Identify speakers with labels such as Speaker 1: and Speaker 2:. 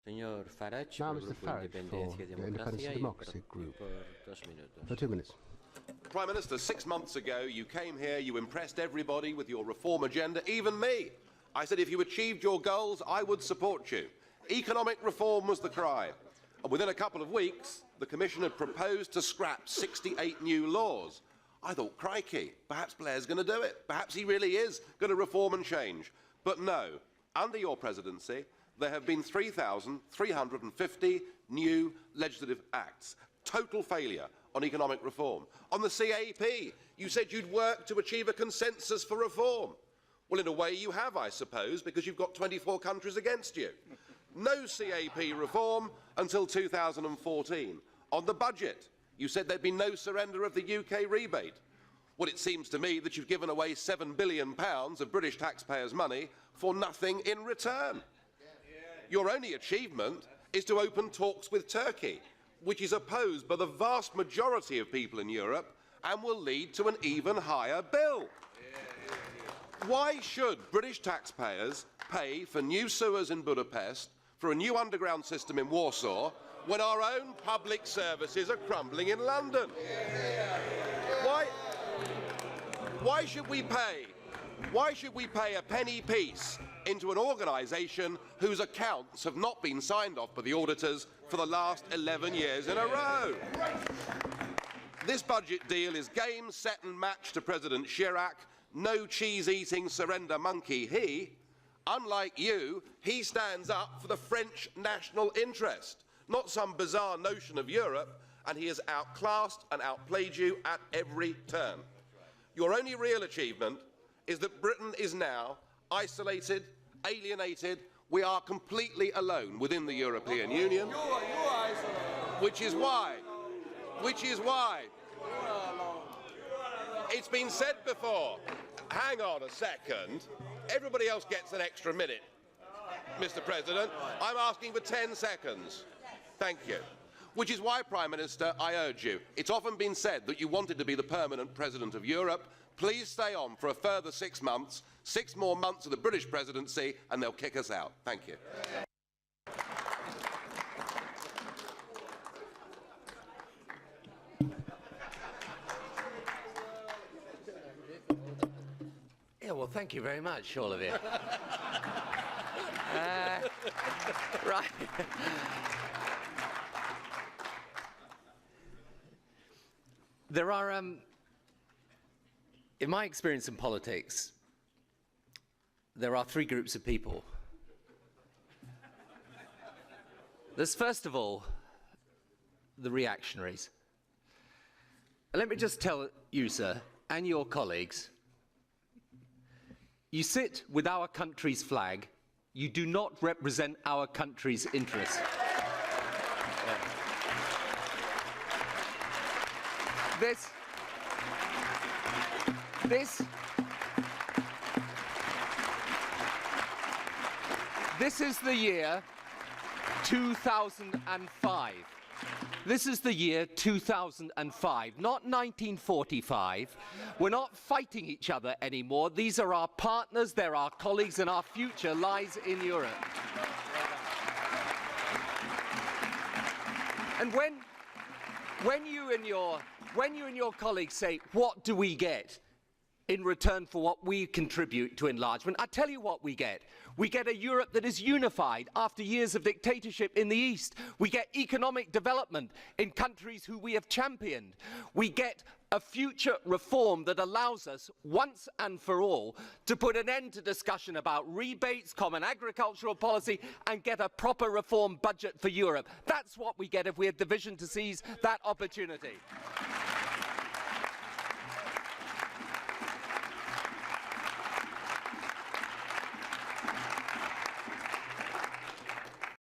Speaker 1: Señor Farage,
Speaker 2: Now,
Speaker 1: por el
Speaker 2: Mr.
Speaker 1: Grupo
Speaker 2: Farage,
Speaker 1: Independencia y
Speaker 2: for the Independence
Speaker 1: Democracia,
Speaker 2: and
Speaker 1: y
Speaker 2: Democracy Group.
Speaker 1: por 2 minutos.
Speaker 2: For 2 minutes.
Speaker 3: Prime Minister, 6 months ago, you came here, you impressed everybody with your reform agenda, even me. I said if you achieved your goals, I would support you. Economic reform was the cry. And within a couple of weeks, the Commission had proposed to scrap 68 new laws. I thought, crikey, perhaps Blair's going to do it. Perhaps he really is going to reform and change. But no, under your presidency, there have been 3,350 new legislative acts. Total failure on economic reform. On the CAP, you said you'd work to achieve a consensus for reform. Well, in a way you have, I suppose, because you've got 24 countries against you. No CAP reform until 2014. On the budget, you said there'd be no surrender of the UK rebate. Well, it seems to me that you've given away £7 billion of British taxpayers' money for nothing in return. Your only achievement is to open talks with Turkey, which is opposed by the vast majority of people in Europe and will lead to an even higher bill. Why should British taxpayers pay for new sewers in Budapest, for a new underground system in Warsaw, when our own public services are crumbling in London? Why should we pay? Why should we pay a penny piece into an organisation whose accounts have not been signed off by the auditors for the last 11 years in a row? This budget deal is game, set and match to President Chirac. No cheese-eating surrender monkey he. Unlike you, he stands up for the French national interest, not some bizarre notion of Europe, and he has outclassed and outplayed you at every turn. Your only real achievement is that Britain is now isolated, alienated. We are completely alone within the European Union, which is why it's been said before. Hang on a second. Everybody else gets an extra minute, Mr. President. I'm asking for 10 seconds. Thank you. Which is why, Prime Minister, I urge you. It's often been said that you wanted to be the permanent President of Europe. Please stay on for a further 6 months, 6 more months of the British presidency, and they'll kick us out. Thank you.
Speaker 4: Yeah, well, thank you very much, all of you. Right. There are, in my experience in politics, there are 3 groups of people. There's, first of all, the reactionaries. And let me just tell you, sir, and your colleagues, you sit with our country's flag, you do not represent our country's interests. This is the year 2005. This is the year 2005, not 1945. We're not fighting each other anymore. These are our partners, they're our colleagues, and our future lies in Europe. And when you and your colleagues say, what do we get in return for what we contribute to enlargement? I tell you what we get. We get a Europe that is unified after years of dictatorship in the East. We get economic development in countries who we have championed. We get a future reform that allows us, once and for all, to put an end to discussion about rebates, common agricultural policy, and get a proper reform budget for Europe. That's what we get if we have the vision to seize that opportunity.